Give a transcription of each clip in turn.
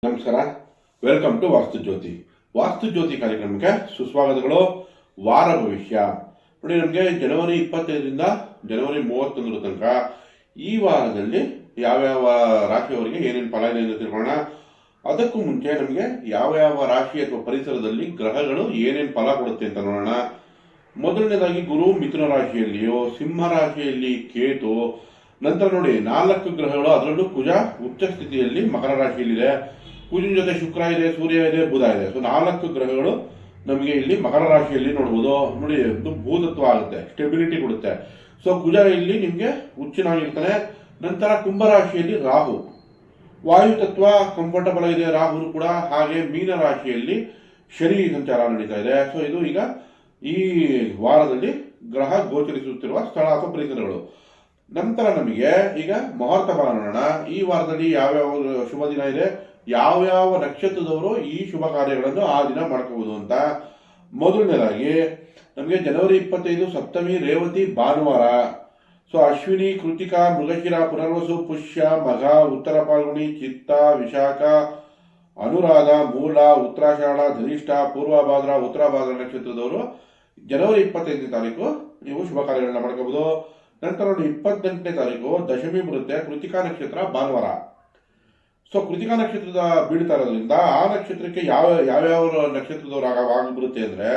ನಮಸ್ಕಾರ, welcome to ವಾಸ್ತು ಜ್ಯೋತಿ. ವಾಸ್ತು ಜ್ಯೋತಿ ಕಾರ್ಯಕ್ರಮಕ್ಕೆ ಸುಸ್ವಾಗತಗಳು. ವಾರ ಭವಿಷ್ಯ ನೋಡಿ, ನಮಗೆ ಜನವರಿ 25ರಿಂದ ಜನವರಿ 31 ತನಕ ಈ ವಾರದಲ್ಲಿ ಯಾವ್ಯಾವ ರಾಶಿಯವರಿಗೆ ಏನೇನು ಫಲ ಇದೆ ಅಂತ ತಿಳ್ಕೊಳ್ಳೋಣ. ಅದಕ್ಕೂ ಮುಂಚೆ ನಮಗೆ ಯಾವ ರಾಶಿ ಅಥವಾ ಪರಿಸರದಲ್ಲಿ ಗ್ರಹಗಳು ಏನೇನು ಫಲ ಕೊಡುತ್ತೆ ಅಂತ ನೋಡೋಣ. ಮೊದಲನೇದಾಗಿ ಗುರು ಮಿಥುನ ರಾಶಿಯಲ್ಲಿಯೋ, ಸಿಂಹ ರಾಶಿಯಲ್ಲಿ ಕೇತು, ನಂತರ ನೋಡಿ 4 ಗ್ರಹಗಳು, ಅದರಲ್ಲೂ ಕುಜ ಉಚ್ಚ ಸ್ಥಿತಿಯಲ್ಲಿ ಮಕರ ರಾಶಿಯಲ್ಲಿದೆ. ಕುಜನ ಜೊತೆ ಶುಕ್ರ ಇದೆ, ಸೂರ್ಯ ಇದೆ, ಬುಧ ಇದೆ. ಸೊ 4 ಗ್ರಹಗಳು ನಮಗೆ ಇಲ್ಲಿ ಮಕರ ರಾಶಿಯಲ್ಲಿ ನೋಡ್ಬೋದು. ನೋಡಿ, ಭೂತತ್ವ ಆಗುತ್ತೆ, ಸ್ಟೆಬಿಲಿಟಿ ಕೊಡುತ್ತೆ. ಸೊ ಕುಜ ಇಲ್ಲಿ ನಿಮಗೆ ಹುಚ್ಚನಾಗಿರ್ತಾನೆ. ನಂತರ ಕುಂಭರಾಶಿಯಲ್ಲಿ ರಾಹು, ವಾಯು ತತ್ವ ಕಂಫರ್ಟಬಲ್ ಆಗಿದೆ ರಾಹು ಕೂಡ. ಹಾಗೆ ಮೀನ ರಾಶಿಯಲ್ಲಿ ಶನಿ ಸಂಚಾರ ನಡೀತಾ ಇದೆ. ಸೊ ಇದು ಈಗ ಈ ವಾರದಲ್ಲಿ ಗ್ರಹ ಗೋಚರಿಸುತ್ತಿರುವ ಸ್ಥಳ ಅಥವಾ ಪರಿಸರಗಳು. ನಂತರ ನಮಗೆ ಈಗ ಮುಹೂರ್ತ ಫಲ ನೋಡೋಣ. ಈ ವಾರದಲ್ಲಿ ಯಾವ್ಯಾವ ಶುಭ ದಿನ ಇದೆ, ಯಾವ್ಯಾವ ನಕ್ಷತ್ರದವರು ಈ ಶುಭ ಕಾರ್ಯಗಳನ್ನು ಆ ದಿನ ಮಾಡ್ಕೋಬಹುದು ಅಂತ. ಮೊದಲನೇದಾಗಿ ನಮಗೆ ಜನವರಿ 25 ಸಪ್ತಮಿ ರೇವತಿ ಭಾನುವಾರ. ಸೊ ಅಶ್ವಿನಿ, ಕೃತಿಕಾ, ಮೃಗಶಿರ, ಪುನರ್ವಸು, ಪುಷ್ಯ, ಮಘ, ಉತ್ತರ ಫಾಲ್ಗುಣಿ, ಚಿತ್ತ, ವಿಶಾಖ, ಅನುರಾಧ, ಮೂಲ, ಉತ್ತರಾಷಾಢ, ಧನಿಷ್ಠ, ಪೂರ್ವಭಾದ್ರ, ಉತ್ತರಭಾದ್ರ ನಕ್ಷತ್ರದವರು ಜನವರಿ 25ನೇ ತಾರೀಕು ನೀವು ಶುಭ ಕಾರ್ಯಗಳನ್ನ ಮಾಡ್ಕೋಬಹುದು. ನಂತರ 28ನೇ ತಾರೀಕು ದಶಮಿ ಬರುತ್ತೆ, ಕೃತಿಕಾ ನಕ್ಷತ್ರ ಭಾನುವಾರ. ಸೊ ಕೃತಿಕಾ ನಕ್ಷತ್ರದ ಬೀಳ್ತಾ ಇರೋದ್ರಿಂದ ಆ ನಕ್ಷತ್ರಕ್ಕೆ ಯಾವ್ಯಾವ ನಕ್ಷತ್ರದವ್ರು ಆಗಿ ಬರುತ್ತೆ ಅಂದ್ರೆ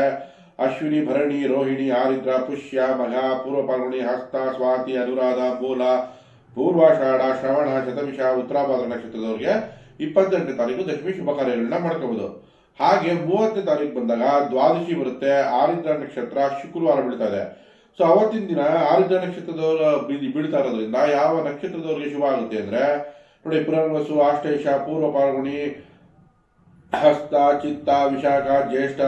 ಅಶ್ವಿನಿ, ಭರಣಿ, ರೋಹಿಣಿ, ಆರಿದ್ರ, ಪುಷ್ಯ, ಮಘ, ಪೂರ್ವ ಫಾಲ್ಗುಣಿ, ಹಸ್ತ, ಸ್ವಾತಿ, ಅನುರಾಧ, ಮೂಲ, ಪೂರ್ವಾಷಾಢ, ಶ್ರವಣ, ಶತಮಿಷ, ಉತ್ತರಾಭಾದ್ರ ನಕ್ಷತ್ರದವ್ರಿಗೆ 28ನೇ ತಾರೀಕು ದಶಮಿ ಶುಭ ಕಾರ್ಯಗಳನ್ನ ಮಾಡ್ಕೋಬಹುದು. ಹಾಗೆ 30ನೇ ತಾರೀಕು ಬಂದಾಗ ದ್ವಾದಶಿ ಬರುತ್ತೆ, ಆರಿದ್ರ ನಕ್ಷತ್ರ ಶುಕ್ರವಾರ ಬೀಳ್ತಾ ಇದೆ. ಸೊ ಅವತ್ತಿನ ದಿನ ಆರಿದ್ರ ನಕ್ಷತ್ರದವರು ಬೀಳ್ತಾ ಇರೋದ್ರಿಂದ ಯಾವ ನಕ್ಷತ್ರದವ್ರಿಗೆ ಶುಭ ಆಗುತ್ತೆ ಅಂದ್ರೆ ನೋಡಿ, ಪುನರ್ವಸು, ಆಶ್ಲೇಷ, ಪೂರ್ವ ಫಾಲ್ಗುಣಿ, ಹಸ್ತ, ಚಿತ್ತ, ವಿಶಾಖ, ಜ್ಯೇಷ್ಠ,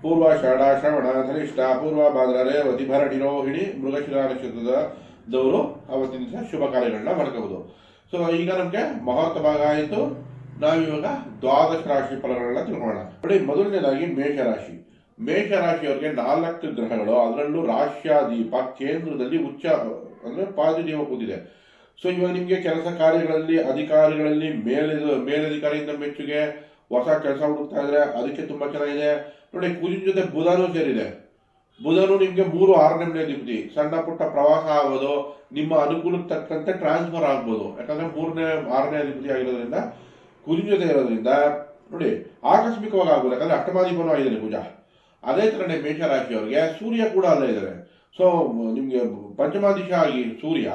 ಪೂರ್ವಾಷಾಢ, ಶ್ರವಣ, ಧನಿಷ್ಠ, ಪೂರ್ವಭಾದ್ರ, ರೇವತಿ, ಭರಣಿ, ರೋಹಿಣಿ, ಮೃಗಶಿರ ನಕ್ಷತ್ರದವರು ಅವತ್ತಿನ ದಿವಸ ಶುಭ ಕಾರ್ಯಗಳನ್ನ ಮಾಡ್ಕೋಬಹುದು. ಸೊ ಈಗ ನಮಗೆ ಮುಹೂರ್ತ ಭಾಗ ಆಯಿತು. ನಾವಿವಾಗ ದ್ವಾದಶ ರಾಶಿ ಫಲಗಳನ್ನ ತಿಳ್ಕೊಳ್ಳೋಣ. ನೋಡಿ, ಮೊದಲನೇದಾಗಿ ಮೇಷರಾಶಿ. ಮೇಷರಾಶಿಯವರಿಗೆ 4 ಗ್ರಹಗಳು, ಅದರಲ್ಲೂ ರಾಶ್ಯಾದೀಪ ಕೇಂದ್ರದಲ್ಲಿ ಉಚ್ಚ ಅಂದ್ರೆ ಪಾಸಿಟಿವ್ ಕೂತಿದೆ. ಸೊ ಇವಾಗ ನಿಮಗೆ ಕೆಲಸ ಕಾರ್ಯಗಳಲ್ಲಿ, ಅಧಿಕಾರಿಗಳಲ್ಲಿ ಮೇಲಧಿಕಾರಿಯಿಂದ ಮೆಚ್ಚುಗೆ, ಹೊಸ ಕೆಲಸ ಹುಡುಕ್ತಾ ಇದ್ರೆ ಅದಕ್ಕೆ ತುಂಬಾ ಚೆನ್ನಾಗಿದೆ. ನೋಡಿ, ಕುಜನ ಜೊತೆ ಬುಧನೂ ಸೇರಿದೆ. ಬುಧನು ನಿಮ್ಗೆ 3, 6ನೇ ಮನೆ ಅಧಿಪತಿ. ಸಣ್ಣ ಪುಟ್ಟ ಪ್ರವಾಸ ಆಗೋದು, ನಿಮ್ಮ ಅನುಕೂಲಕ್ಕೆ ತಕ್ಕಂತೆ ಟ್ರಾನ್ಸ್ಫರ್ ಆಗ್ಬೋದು. ಯಾಕಂದ್ರೆ 3ನೇ 6ನೇ ಅಧಿಪತಿ ಆಗಿರೋದ್ರಿಂದ, ಕುಜನ ಜೊತೆ ಇರೋದ್ರಿಂದ ನೋಡಿ ಆಕಸ್ಮಿಕವಾಗಿ ಆಗ್ಬೋದು. ಯಾಕಂದ್ರೆ ಅಷ್ಟಮಾಧಿಪನೂ ಆಗಿದ್ದಾನೆ ಕುಜ. ಅದೇ ತರನೇ ಮೇಷರಾಶಿಯವರಿಗೆ ಸೂರ್ಯ ಕೂಡ ಅಲ್ಲೇ ಇದ್ದಾರೆ. ಸೊ ನಿಮ್ಗೆ ಪಂಚಮಾಧಿಶ ಆಗಿ ಸೂರ್ಯ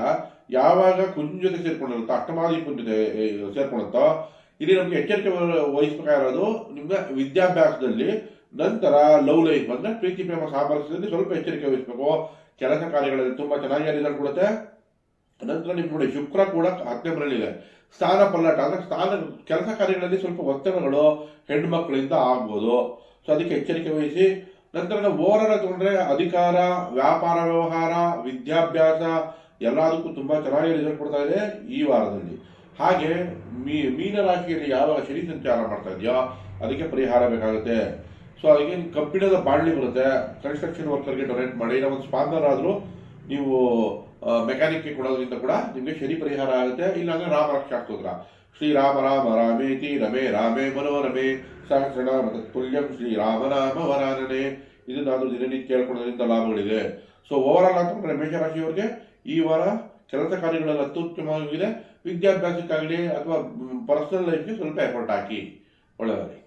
ಯಾವಾಗ ಕುಜನ ಜೊತೆ ಸೇರ್ಕೊಂಡಿರುತ್ತೋ, ಅಷ್ಟಮಾಧಿಪನ ಜೊತೆ ಸೇರ್ಕೊಳ್ಳುತ್ತೋ, ಇಲ್ಲಿ ನಮ್ಗೆ ಎಚ್ಚರಿಕೆ ವಹಿಸಬೇಕಾಗಿರೋದು ನಿಮ್ಗೆ ವಿದ್ಯಾಭ್ಯಾಸದಲ್ಲಿ, ನಂತರ ಲವ್ ಲೈಫ್ ಅಂದ್ರೆ ಪ್ರೀತಿ ಪ್ರೇಮ ಸಾಮರಸ್ಯದಲ್ಲಿ ಸ್ವಲ್ಪ ಎಚ್ಚರಿಕೆ ವಹಿಸಬೇಕು. ಕೆಲಸ ಕಾರ್ಯಗಳಲ್ಲಿ ತುಂಬಾ ಚೆನ್ನಾಗಿ ರಿಸಲ್ಟ್ ಕೊಡುತ್ತೆ. ನಂತರ ನಿಮ್ಗೆ ನೋಡಿ, ಶುಕ್ರ ಕೂಡ 10ನೇ ಮನೆಯಲ್ಲಿದೆ. ಸ್ಥಾನ ಪಲ್ಲಟ ಅಂದ್ರೆ ಕೆಲಸ ಕಾರ್ಯಗಳಲ್ಲಿ ಸ್ವಲ್ಪ ಒತ್ತಡಗಳು ಹೆಣ್ಮಕ್ಳಿಂದ ಆಗ್ಬೋದು. ಸೊ ಅದಕ್ಕೆ ಎಚ್ಚರಿಕೆ ವಹಿಸಿ. ನಂತರ ನಾವು ಓವರಾಲ್ ತಗೊಂಡ್ರೆ ಅಧಿಕಾರ, ವ್ಯಾಪಾರ, ವ್ಯವಹಾರ, ವಿದ್ಯಾಭ್ಯಾಸ ಎಲ್ಲದಕ್ಕೂ ತುಂಬಾ ಚೆನ್ನಾಗಿ ರಿಸಲ್ಟ್ ಕೊಡ್ತಾ ಇದೆ ಈ ವಾರದಲ್ಲಿ. ಹಾಗೆ ಮೀನ ರಾಶಿಯಲ್ಲಿ ಯಾವಾಗ ಶನಿ ಸಂಚಾರ ಮಾಡ್ತಾ ಇದೆಯೋ ಅದಕ್ಕೆ ಪರಿಹಾರ ಬೇಕಾಗುತ್ತೆ. ಸೊ ಅದಕ್ಕೆ ಕಬ್ಬಿಣದ ಬಾಳ್ಲಿ ಬರುತ್ತೆ, ಕನ್ಸ್ಟ್ರಕ್ಷನ್ ವರ್ಕರ್ಗೆ ಡೊನೇಟ್ ಮಾಡಿ. ಇಲ್ಲ ಒಂದು ಸ್ಪಾನ್ಸರ್ ಆದರೂ ನೀವು ಮೆಕ್ಯಾನಿಕ್ಗೆ ಕೊಡೋದ್ರಿಂದ ಕೂಡ ನಿಮಗೆ ಶನಿ ಪರಿಹಾರ ಆಗುತ್ತೆ. ಇಲ್ಲಾಂದ್ರೆ ರಾಮ ರಕ್ಷಾ ಸ್ತೋತ್ರ, ಶ್ರೀರಾಮ ರಾಮ ರಾಮೇತಿ ರಮೇ ರಾಮೇ ಮನೋರಮೆ ಸಹಸ್ರನಾಮ ತತ್ಪುಲ್ಯಂ ಶ್ರೀರಾಮನಾಮ ವರಾನನೆ, ಇದನ್ನಾದ್ರೂ ದಿನನಿತ್ಯ ಹೇಳ್ಕೊಡೋದ್ರಿಂದ ಲಾಭಗಳಿದೆ. ಸೊ ಓವರಾಲ್ ಅಂತಂದ್ರೆ ಮೇಷರಾಶಿಯವರಿಗೆ ಈ ವಾರ ಕೆಲಸ ಕಾರ್ಯಗಳೆಲ್ಲ ಅತ್ಯುತ್ತಮವಾಗಿದೆ. ವಿದ್ಯಾಭ್ಯಾಸಕ್ಕಾಗಲಿ ಅಥವಾ ಪರ್ಸನಲ್ ಲೈಫ್ಗೆ ಸ್ವಲ್ಪ ಎಫರ್ಟ್ ಹಾಕಿ, ಒಳ್ಳೆಯದಾಗಲಿ.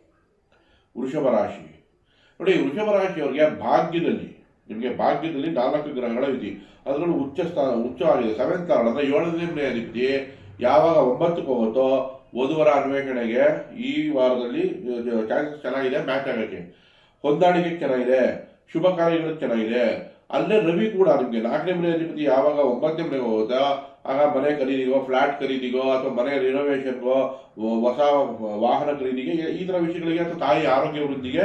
ವೃಷಭ ರಾಶಿ. ನೋಡಿ, ವೃಷಭ ರಾಶಿಯವರಿಗೆ ನಿಮಗೆ ಭಾಗ್ಯದಲ್ಲಿ 4 ಗ್ರಹಗಳ ವಿಧಿ, ಅದರಲ್ಲೂ ಉಚ್ಚವಾಗಿದೆ. 7th ಲಾರ್ಡ್ ಅಂದ್ರೆ 7ನೇ ಮನೆ ಅಧಿಪತಿ ಯಾವಾಗ 9ಕ್ಕೆ ಹೋಗುತ್ತೋ ವಧುವರ ಅನ್ವೇಷಣೆಗೆ ಈ ವಾರದಲ್ಲಿ ಚಾನ್ಸಸ್ ಚೆನ್ನಾಗಿದೆ. ಮ್ಯಾಚ್ ಆಗೋಕ್ಕೆ, ಹೊಂದಾಣಿಕೆ ಚೆನ್ನಾಗಿದೆ, ಶುಭ ಕಾರ್ಯಗಳು ಚೆನ್ನಾಗಿದೆ. ಅಲ್ಲೇ ರವಿ ಕೂಡ ನಿಮಗೆ 4ನೇ ಮನೆ ಅಧಿಪತಿ ಯಾವಾಗ 9ನೇ ಮನೆಗೆ ಹೋಗುತ್ತಾ ಆಗ ಮನೆ ಖರೀದಿಗೋ, ಫ್ಲಾಟ್ ಖರೀದಿಗೋ, ಅಥವಾ ಮನೆ ರಿನೋವೇಷನ್ಗೋ, ಹೊಸ ವಾಹನ ಖರೀದಿಗೆ, ಈ ತರ ವಿಷಯಗಳಿಗೆ, ಅಥವಾ ತಾಯಿ ಆರೋಗ್ಯ ವೃದ್ಧಿಗೆ,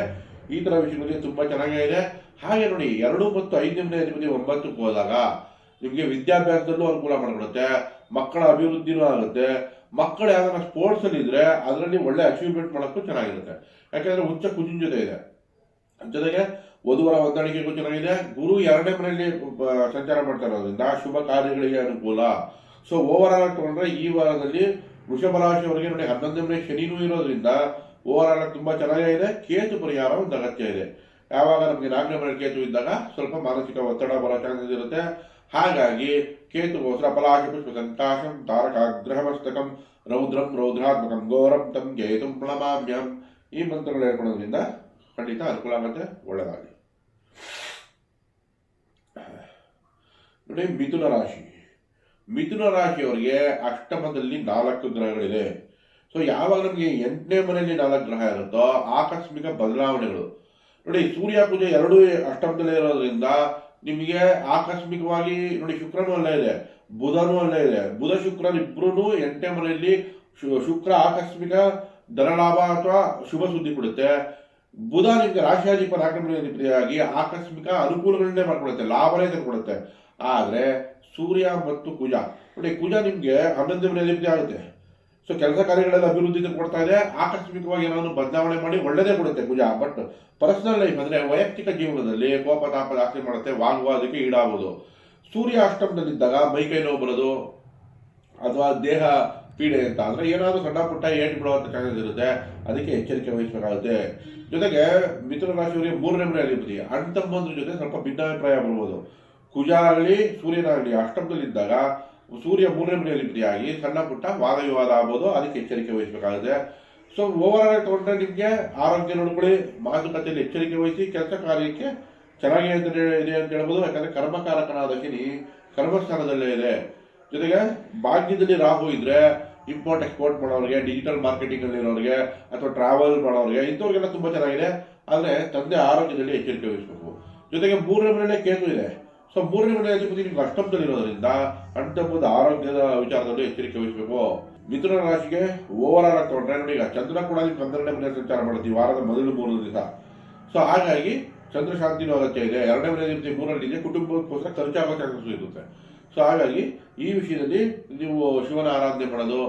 ಈ ತರ ವಿಷಯಗಳಿಗೆ ತುಂಬಾ ಚೆನ್ನಾಗಿದೆ. ಹಾಗೆ ನೋಡಿ, 2 ಮತ್ತು 5ನೇ ಮನೆ ಅಧಿಪತಿ 9ಕ್ಕೆ ಹೋದಾಗ ನಿಮಗೆ ವಿದ್ಯಾಭ್ಯಾಸದಲ್ಲೂ ಅನುಕೂಲ ಮಾಡಿಕೊಡುತ್ತೆ. ಮಕ್ಕಳ ಅಭಿವೃದ್ಧಿನೂ ಆಗುತ್ತೆ. ಮಕ್ಕಳು ಯಾವ್ದಾರ ಸ್ಪೋರ್ಟ್ಸ್ ಅಲ್ಲಿ ಇದ್ರೆ ಅದರಲ್ಲಿ ಒಳ್ಳೆ ಅಚೀವ್ಮೆಂಟ್ ಮಾಡೋಕ್ಕೂ ಚೆನ್ನಾಗಿರುತ್ತೆ. ಯಾಕಂದ್ರೆ ಉಚ್ಚ ಕುಜಿನ ಜೊತೆ ಇದೆ. ಜೊತೆಗೆ ವಧುವರ ಹೊಂದಾಣಿಕೆಗೂ ಚೆನ್ನಾಗಿದೆ. ಗುರು 2ನೇ ಮನೆಯಲ್ಲಿ ಸಂಚಾರ ಮಾಡ್ತಾ ಇರೋದ್ರಿಂದ ಶುಭ ಕಾರ್ಯಗಳಿಗೆ ಅನುಕೂಲ. ಸೊ ಓವರ್ ಆಲ್ ತಗೊಂಡ್ರೆ ಈ ವಾರದಲ್ಲಿ ವೃಷಭ ರಾಶಿಯವರಿಗೆ ನೋಡಿ 11ನೇ ಮನೆ ಶನಿನೂ ಇರೋದ್ರಿಂದ ಓವರ್ ಆಲ್ ತುಂಬಾ ಚೆನ್ನಾಗೇ ಇದೆ. ಕೇತು ಪರಿಹಾರ ಒಂದು ಅಗತ್ಯ ಇದೆ. ಯಾವಾಗ ನಮಗೆ 4ನೇ ಮನೆ ಕೇತು ಇದ್ದಾಗ ಸ್ವಲ್ಪ ಮಾನಸಿಕ ಒತ್ತಡ ಬರೋ ಚಾನ್ಸಸ್ ಇರುತ್ತೆ. ಹಾಗಾಗಿ ಕೇತುಗೋಸ್ಕರ ಫಲಾಶಿ ಪುಷ್ಪ ಸಂಕಾಶಂ ತಾರಕಾಗ್ರಹಮಸ್ತಕಂ ರೌದ್ರಂ ರೌದ್ರಾತ್ಮಕಂ ಘೋರಂ ತಂ ಕೇತುಂ ಪ್ರಣಮಾಮ್ಯಂ ಈ ಮಂತ್ರಗಳು ಹೇಳ್ಕೊಳ್ಳೋದ್ರಿಂದ ಖಂಡಿತ ಅನುಕೂಲ ಆಗುತ್ತೆ, ಒಳ್ಳೆಯದಾಗಲಿ. ನೋಡಿ ಮಿಥುನ ರಾಶಿಯವರಿಗೆ ಅಷ್ಟಮದಲ್ಲಿ 4 ಗ್ರಹಗಳಿದೆ. ಸೊ ಯಾವಾಗ ನಮಗೆ 8ನೇ ಮನೆಯಲ್ಲಿ 4 ಗ್ರಹ ಇರುತ್ತೋ ಆಕಸ್ಮಿಕ ಬದಲಾವಣೆಗಳು. ನೋಡಿ ಸೂರ್ಯ ಪೂಜೆ ಎರಡೂ ಅಷ್ಟಮದಲ್ಲೇ ಇರೋದ್ರಿಂದ ನಿಮಗೆ ಆಕಸ್ಮಿಕವಾಗಿ ನೋಡಿ ಶುಕ್ರನೂ ಅಲ್ಲೇ ಇದೆ, ಬುಧನೂ ಅಲ್ಲೇ ಇದೆ. ಬುಧ ಶುಕ್ರನ್ ಇಬ್ರು 8ನೇ ಮನೆಯಲ್ಲಿ ಶುಕ್ರ ಆಕಸ್ಮಿಕ ಧನಲಾಭ ಅಥವಾ ಶುಭ ಸುದ್ದಿ ಕೊಡುತ್ತೆ. ಬುಧ ನಿಮಗೆ ರಾಶಿಯಾಧಿಪ 4ನೇ ಮನೆಯಲ್ಲಿ ಆಕಸ್ಮಿಕ ಅನುಕೂಲಗಳನ್ನೇ ಮಾಡ್ಕೊಡುತ್ತೆ, ಲಾಭನೇ ತಂದುಕೊಡುತ್ತೆ. ಆದರೆ ಸೂರ್ಯ ಮತ್ತು ಕುಜ ನೋಡಿ, ಕುಜ ನಿಮಗೆ 11ನೇ ಮನೆಯಲ್ಲಿ ಆಗುತ್ತೆ. ಸೊ ಕೆಲಸ ಕಾರ್ಯಗಳೆಲ್ಲ ಅಭಿವೃದ್ಧಿ ಕೊಡ್ತಾ ಇದೆ. ಆಕಸ್ಮಿಕವಾಗಿ ಏನಾದ್ರು ಬದಲಾವಣೆ ಮಾಡಿ ಒಳ್ಳೆಯದೇ ಕೊಡುತ್ತೆ ಕುಜ. ಬಟ್ ಪರ್ಸನಲ್ ಲೈಫ್ ಅಂದರೆ ವೈಯಕ್ತಿಕ ಜೀವನದಲ್ಲಿ ಕೋಪ ತಾಪ ಜಾಸ್ತಿ ಮಾಡುತ್ತೆ, ವಾಗ್ವಾದಕ್ಕೆ ಈಡಾಗೋದು. ಸೂರ್ಯ ಅಷ್ಟಮದಲ್ಲಿದ್ದಾಗ ಮೈಕೈ ನೋವು ಬರೋದು ಅಥವಾ ದೇಹ ಪೀಡೆ ಅಂತ ಅಂದರೆ ಏನಾದರೂ ಸಣ್ಣ ಪುಟ್ಟ ಏಟು ಬಿಡುವಂಥ ಚಾನ್ಸಸ್ ಇರುತ್ತೆ. ಅದಕ್ಕೆ ಎಚ್ಚರಿಕೆ ವಹಿಸಬೇಕಾಗುತ್ತೆ. ಜೊತೆಗೆ ಮಿಥುನ ರಾಶಿಯವರಿಗೆ 3ನೇ ಮನೆ ಅಧಿಪತಿ ಅಣ್ತಮ್ಮಂದ್ರ ಜೊತೆ ಸ್ವಲ್ಪ ಭಿನ್ನಾಭಿಪ್ರಾಯ ಬರ್ಬೋದು. ಕುಜ ಆಗಲಿ ಸೂರ್ಯನಾಗಲಿ ಅಷ್ಟಮದಲ್ಲಿದ್ದಾಗ ಸೂರ್ಯ 3ನೇ ಮನೆ ಅಧಿಪತಿಯಾಗಿ ಸಣ್ಣ ಪುಟ್ಟ ವಾದ ವಿವಾದ ಆಗ್ಬೋದು. ಅದಕ್ಕೆ ಎಚ್ಚರಿಕೆ ವಹಿಸಬೇಕಾಗುತ್ತೆ. ಸೊ ಓವರ್ ಆಗಿ ತಗೊಂಡ್ರೆ ನಿಮಗೆ ಆರೋಗ್ಯ ನೋಡ್ಕೊಳ್ಳಿ, ಮಾತುಕತೆಯಲ್ಲಿ ಎಚ್ಚರಿಕೆ ವಹಿಸಿ, ಕೆಲಸ ಕಾರ್ಯಕ್ಕೆ ಚೆನ್ನಾಗಿ ಇದೆ ಅಂತ ಹೇಳ್ಬೋದು. ಯಾಕಂದರೆ ಕರ್ಮಕಾರಕನಾದ ಶನಿ ಕರ್ಮಸ್ಥಾನದಲ್ಲೇ ಇದೆ. ಜೊತೆಗೆ ಭಾಗ್ಯದಲ್ಲಿ ರಾಹು ಇದ್ರೆ ಇಂಪೋರ್ಟ್ ಎಕ್ಸ್ಪೋರ್ಟ್ ಮಾಡೋರಿಗೆ, ಡಿಜಿಟಲ್ ಮಾರ್ಕೆಟಿಂಗ್ ಅಲ್ಲಿರೋರಿಗೆ ಅಥವಾ ಟ್ರಾವೆಲ್ ಮಾಡೋರಿಗೆ ಇಂಥವ್ರಿಗೆಲ್ಲ ತುಂಬ ಚೆನ್ನಾಗಿದೆ. ಆದರೆ ತಂದೆ ಆರೋಗ್ಯದಲ್ಲಿ ಎಚ್ಚರಿಕೆ ವಹಿಸಬೇಕು. ಜೊತೆಗೆ 3ನೇ ಮನೆಯಲ್ಲೇ ಕೇತು ಇದೆ. ಸೊ 3ನೇ ಮನೆ ಅಧಿಪತಿ ನಿಮ್ಗೆ ಅಷ್ಟಮದಲ್ಲಿರೋದ್ರಿಂದ ಅಣ್ತಮ್ಮದ ಆರೋಗ್ಯದ ವಿಚಾರದಲ್ಲಿ ಎಚ್ಚರಿಕೆ ವಹಿಸಬೇಕು. ಮಿಥುನ ರಾಶಿಗೆ ಓವರ್ ಆಲ್ ಆಗಿ ತಗೊಂಡ್ರೆ ನೋಡಿ, ಈಗ ಚಂದ್ರ ಕೂಡ ನಿಮ್ಗೆ 12ನೇ ಮನೆ ಸಂಚಾರ ಮಾಡ್ತೀವಿ ವಾರದ ಮೊದಲು 3 ದಿವಸ. ಸೊ ಹಾಗಾಗಿ ಚಂದ್ರ ಶಾಂತಿನೂ ಅಗತ್ಯ ಇದೆ. 2ನೇ ಮನೆ ಅಧಿಪತಿ 3ರಲ್ಲಿದೆ, ಕುಟುಂಬಕ್ಕೋಸ್ಕರ ಖರ್ಚಾಗೋ ಚಾನ್ಸಸ್ ಇರುತ್ತೆ. ಸೊ ಹಾಗಾಗಿ ಈ ವಿಷಯದಲ್ಲಿ ನೀವು ಶಿವನ ಆರಾಧನೆ ಮಾಡೋದು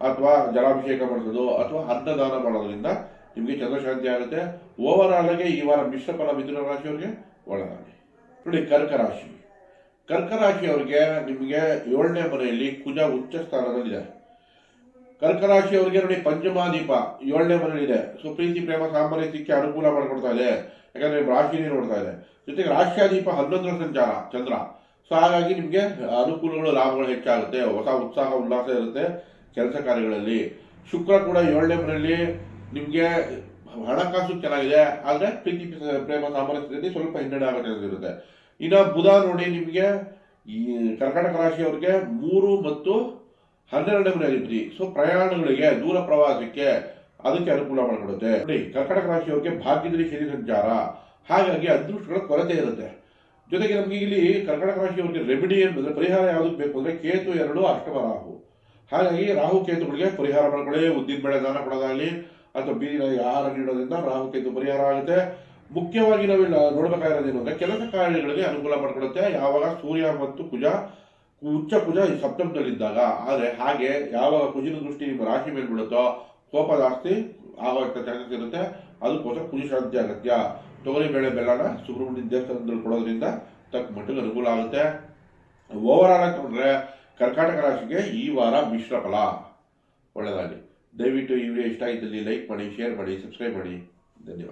ಅಥವಾ ಜಲಾಭಿಷೇಕ ಮಾಡಿಸೋದು ಅಥವಾ ಅನ್ನದಾನ ಮಾಡೋದ್ರಿಂದ ನಿಮಗೆ ಚಂದ್ರಶಾಂತಿ ಆಗುತ್ತೆ. ಓವರ್ ಆಲ್ ಆಗಿ ಈ ವಾರ ಮಿಶ್ರ ಫಲ ಮಿಥುನ ರಾಶಿಯವರಿಗೆ ಒಳ್ಳೆಯದಾಗಲಿ. ನೋಡಿ ಕರ್ಕ ರಾಶಿಯವರಿಗೆ ನಿಮಗೆ 7ನೇ ಮನೆಯಲ್ಲಿ ಕುಜ ಉಚ್ಚ ಸ್ಥಾನದಲ್ಲಿದೆ. ಕರ್ಕ ರಾಶಿಯವರಿಗೆ ನೋಡಿ ಪಂಚಮಾದೀಪ 7ನೇ ಮನೆಯಲ್ಲಿದೆ. ಸೊ ಪ್ರೀತಿ ಪ್ರೇಮ ಸಾಮರಸ್ಯಕ್ಕೆ ಅನುಕೂಲ ಮಾಡಿಕೊಡ್ತಾ ಇದೆ. ಯಾಕಂದ್ರೆ ರಾಶಿನೇ ನೋಡ್ತಾ ಇದೆ. ಜೊತೆಗೆ ರಾಶಿಯಾದೀಪ 11ರ ಸಂಚಾರ ಚಂದ್ರ. ಸೊ ಹಾಗಾಗಿ ನಿಮಗೆ ಅನುಕೂಲಗಳು ಲಾಭಗಳು ಹೆಚ್ಚಾಗುತ್ತೆ, ಹೊಸ ಉತ್ಸಾಹ ಉಲ್ಲಾಸ ಇರುತ್ತೆ ಕೆಲಸ ಕಾರ್ಯಗಳಲ್ಲಿ. ಶುಕ್ರ ಕೂಡ 7ನೇ ಮನೆಯಲ್ಲಿ ನಿಮಗೆ ಹಣಕಾಸು ಚೆನ್ನಾಗಿದೆ, ಆದರೆ ಪ್ರೀತಿ ಪ್ರೇಮ ಸಾಮರಸ್ಯದಲ್ಲಿ ಸ್ವಲ್ಪ ಹಿನ್ನಡೆ ಆಗೋ ಚಾನ್ಸಸ್ ಇರುತ್ತೆ. ಇನ್ನು ಬುಧ ನೋಡಿ ನಿಮಗೆ ಈ ಕರ್ನಾಟಕ ರಾಶಿಯವರಿಗೆ 3 ಮತ್ತು 12ನೇ ಮನೆ ಅಧಿಪತಿ. ಸೊ ಪ್ರಯಾಣಗಳಿಗೆ, ದೂರ ಪ್ರವಾಸಕ್ಕೆ ಅದಕ್ಕೆ ಅನುಕೂಲ ಮಾಡಿಕೊಡುತ್ತೆ. ನೋಡಿ ಕರ್ನಾಟಕ ರಾಶಿಯವರಿಗೆ ಭಾಗ್ಯದಲ್ಲಿ ಶನಿ ಸಂಚಾರ, ಹಾಗಾಗಿ ಅದೃಷ್ಟಗಳ ಕೊರತೆ ಇರುತ್ತೆ. ಜೊತೆಗೆ ನಮಗೆ ಇಲ್ಲಿ ಕರ್ನಾಟಕ ರಾಶಿಯವರಿಗೆ ರೆಮಿಡಿ ಅಂದರೆ ಪರಿಹಾರ ಯಾವುದಕ್ಕೆ ಬೇಕು ಅಂದರೆ ಕೇತು 2 ಅಷ್ಟಮ ರಾಹು. ಹಾಗಾಗಿ ರಾಹು ಕೇತುಗಳಿಗೆ ಪರಿಹಾರ ಮಾಡ್ಕೊಳ್ಳಿ. ಉದ್ದಿನ ಬೇಳೆ ದಾನ ಕೊಡೋದಾಗಲಿ ಅಥವಾ ಬೀದಿನ ಆಹಾರ ನೀಡೋದ್ರಿಂದ ರಾಹು ಕೇತು ಪರಿಹಾರ ಆಗುತ್ತೆ. ಮುಖ್ಯವಾಗಿ ನಾವಿಲ್ಲ ನೋಡಬೇಕಾಗಿರೋದೇನು ಅಂದರೆ ಕೆಲಸ ಕಾರ್ಯಗಳಿಗೆ ಅನುಕೂಲ ಮಾಡಿಕೊಡುತ್ತೆ ಯಾವಾಗ ಸೂರ್ಯ ಮತ್ತು ಕುಜ ಉಚ್ಚ ಕುಜ ಈ ಸಪ್ತಮದಲ್ಲಿದ್ದಾಗ. ಆದರೆ ಹಾಗೆ ಯಾವಾಗ ಕುಜಿನ ದೃಷ್ಟಿ ನಿಮ್ಮ ರಾಶಿ ಮೇಲೆ ಬೀಳುತ್ತೋ ಕೋಪ ಜಾಸ್ತಿ ಆಗುವಂಥ ಚಾನ್ಸಸ್ ಇರುತ್ತೆ. ಅದಕ್ಕೋಸ್ಕರ ಕುಜ ಶಾಂತಿ ಅಗತ್ಯ. ತೊಗರಿ ಬೇಳೆ ಬೆಲ್ಲನ ಸುಬ್ರಹ್ಮಣ್ಯ ದೇವಸ್ಥಾನದಲ್ಲಿ ಕೊಡೋದ್ರಿಂದ ತಕ್ಕ ಮಟ್ಟಿಗೆ ಅನುಕೂಲ ಆಗುತ್ತೆ. ಓವರ್ ಆಲ್ ತಗೊಂಡ್ರೆ ಕರ್ನಾಟಕ ರಾಶಿಗೆ ಈ ವಾರ ಮಿಶ್ರ ಫಲ, ಒಳ್ಳೆಯದಾಗಲಿ. ದಯವಿಟ್ಟು ಈ ವಿಡಿಯೋ ಇಷ್ಟ ಆಗಿದ್ದಲ್ಲಿ ಲೈಕ್ ಮಾಡಿ, ಶೇರ್ ಮಾಡಿ, ಸಬ್ಸ್ಕ್ರೈಬ್ ಮಾಡಿ. ಧನ್ಯವಾದ.